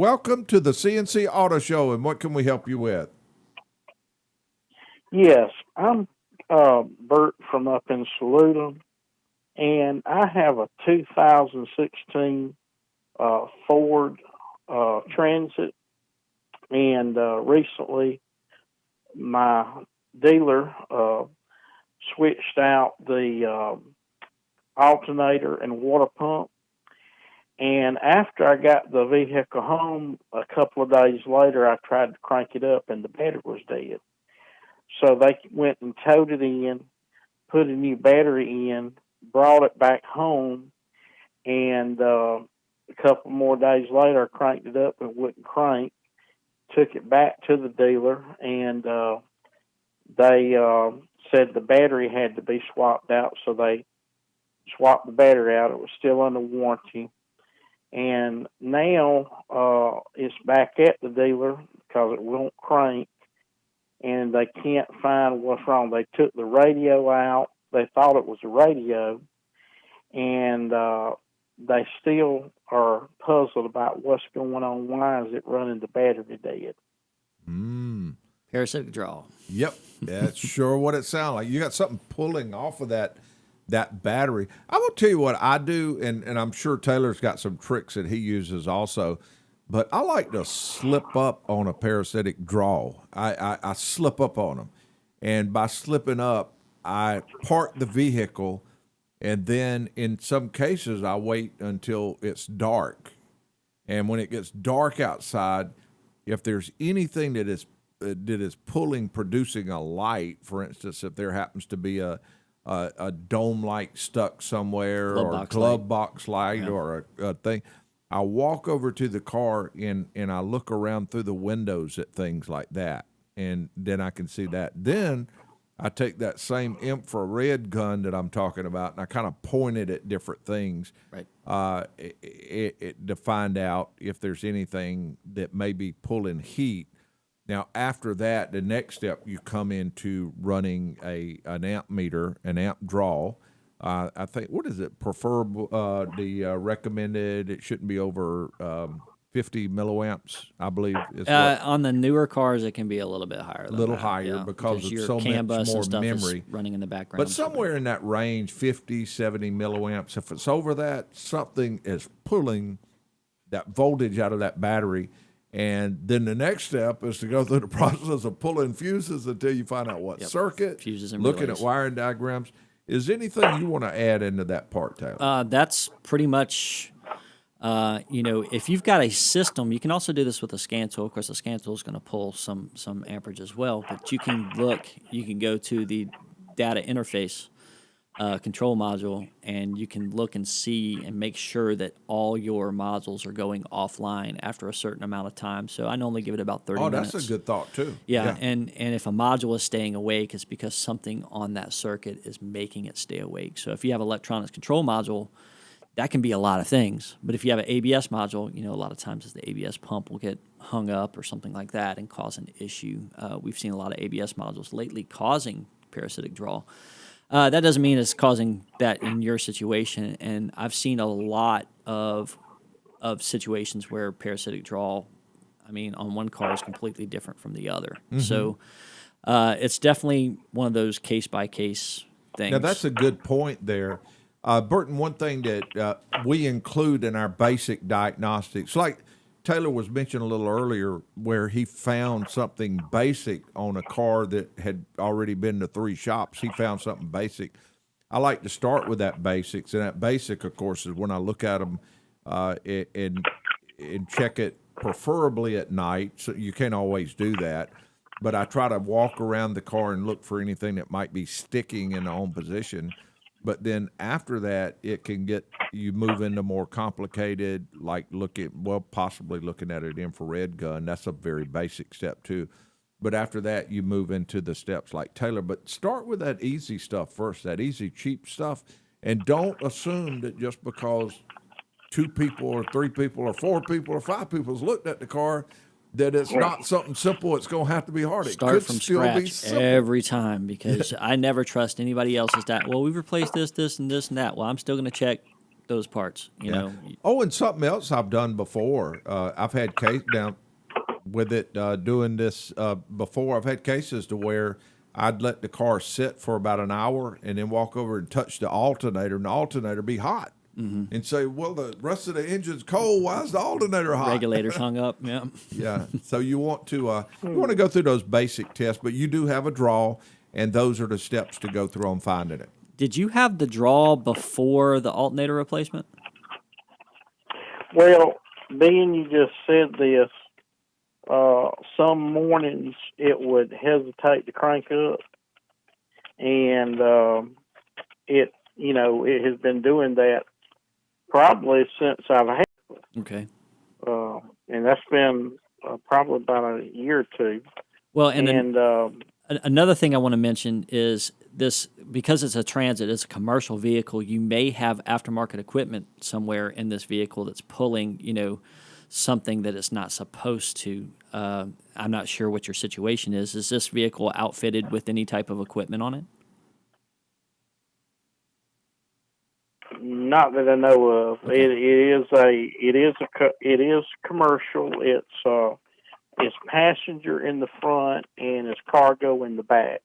welcome to the C&C Auto Show, and what can we help you with? Yes, I'm Bert from up in Saluda, and I have a 2016 Ford Transit, and recently my dealer switched out the alternator and water pump. And after I got the vehicle home, a couple of days later, I tried to crank it up, and the battery was dead. So they went and towed it in, put a new battery in, brought it back home, and a couple more days later, I cranked it up and it wouldn't crank. Took it back to the dealer, and they said the battery had to be swapped out, so they swapped the battery out. It was still under warranty. And now it's back at the dealer because it won't crank, and they can't find what's wrong. They took the radio out. They thought it was a radio, and they still are puzzled about what's going on. Why is it running the battery dead? Parasitic draw. Yep, that's sure what it sounds like. You got something pulling off of that battery. I will tell you what I do, and I'm sure Taylor's got some tricks that he uses also, but I like to slip up on a parasitic draw. I slip up on them, and by slipping up, I park the vehicle, and then in some cases I wait until it's dark. And when it gets dark outside, if there's anything that is producing a light, for instance, if there happens to be a dome light stuck somewhere, or a glove box light, or a thing, I walk over to the car and I look around through the windows at things like that, and then I can see that. Then I take that same infrared gun that I'm talking about, and I kind of point it at different things, right? To find out if there's anything that may be pulling heat. Now, after that, the next step, you come into running an amp meter, an amp draw. I think, what is it? Preferable, the recommended, it shouldn't be over 50 milliamps, I believe. Is on the newer cars, it can be a little bit higher. A little higher, because of so much more memory. Running in the background. But somewhere in that range, 50, 70 milliamps, if it's over that, something is pulling that voltage out of that battery. And then the next step is to go through the process of pulling fuses until you find out what circuit, fuses and looking relays. at wiring diagrams. Is anything you want to add into that part, Taylor? That's pretty much, if you've got a system, you can also do this with a scan tool. Of course, the scan tool is going to pull some amperage as well, but you can go to the data interface control module, and you can look and see and make sure that all your modules are going offline after a certain amount of time. So I normally give it about 30 minutes. Oh, that's a good thought, too. Yeah, and if a module is staying awake, it's because something on that circuit is making it stay awake. So if you have an electronics control module, that can be a lot of things. But if you have an ABS module, a lot of times the ABS pump will get hung up or something like that and cause an issue. We've seen a lot of ABS modules lately causing parasitic draw. That doesn't mean it's causing that in your situation, and I've seen a lot of situations where parasitic draw, on one car is completely different from the other. Mm-hmm. So it's definitely one of those case-by-case things. Now, that's a good point there. Burton, one thing that we include in our basic diagnostics, like Taylor was mentioning a little earlier, where he found something basic on a car that had already been to 3 shops. He found something basic. I like to start with that basics, and that basic, of course, is when I look at them and check it, preferably at night. So you can't always do that, but I try to walk around the car and look for anything that might be sticking in the home position. But then after that, it can get, you move into more complicated, like possibly looking at an infrared gun. That's a very basic step too. But after that, you move into the steps like Taylor. But start with that easy stuff first, that easy, cheap stuff. And don't assume that just because 2 people or 3 people or 4 people or 5 people has looked at the car, that it's not something simple. It's going to have to be hard. Start from scratch every time, because I never trust anybody else's data. Well, we've replaced this, and this, and that. Well, I'm still going to check those parts. You know, Oh, and something else I've done before. I've had case down with it doing this before. I've had cases to where I'd let the car sit for about an hour and then walk over and touch the alternator, and the alternator be hot. And say, well, the rest of the engine's cold. Why is the alternator hot? regulators hung up. Yeah. Yeah. So you want to go through those basic tests, but you do have a draw, and those are the steps to go through on finding it. Did you have the draw before the alternator replacement? Well, being you just said this, some mornings it would hesitate to crank up, and it has been doing that probably since I've had it. Okay. And that's been probably about a year or two. Well, another thing I want to mention is this, because it's a transit, it's a commercial vehicle, you may have aftermarket equipment somewhere in this vehicle that's pulling, something that it's not supposed to. I'm not sure what your situation is. Is this vehicle outfitted with any type of equipment on it? Not that I know of. Okay. It is commercial. It's passenger in the front and it's cargo in the back.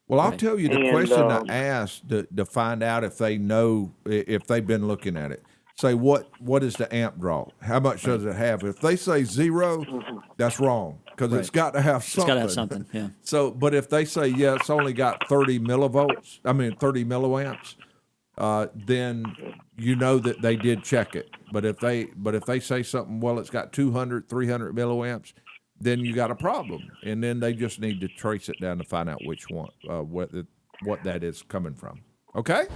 Well, I'll tell you the question I And, asked to find out if they know, if they've been looking at it. Say, what is the amp draw? How much does it have? If they say 0, that's wrong, because it's got to have something. It's got to have something, yeah. So, but if they say, yeah, it's only got 30 milliamps, then you know that they did check it. But if they say something, well, it's got 200, 300 milliamps, then you got a problem. And then they just need to trace it down to find out which one, what that is coming from. Okay?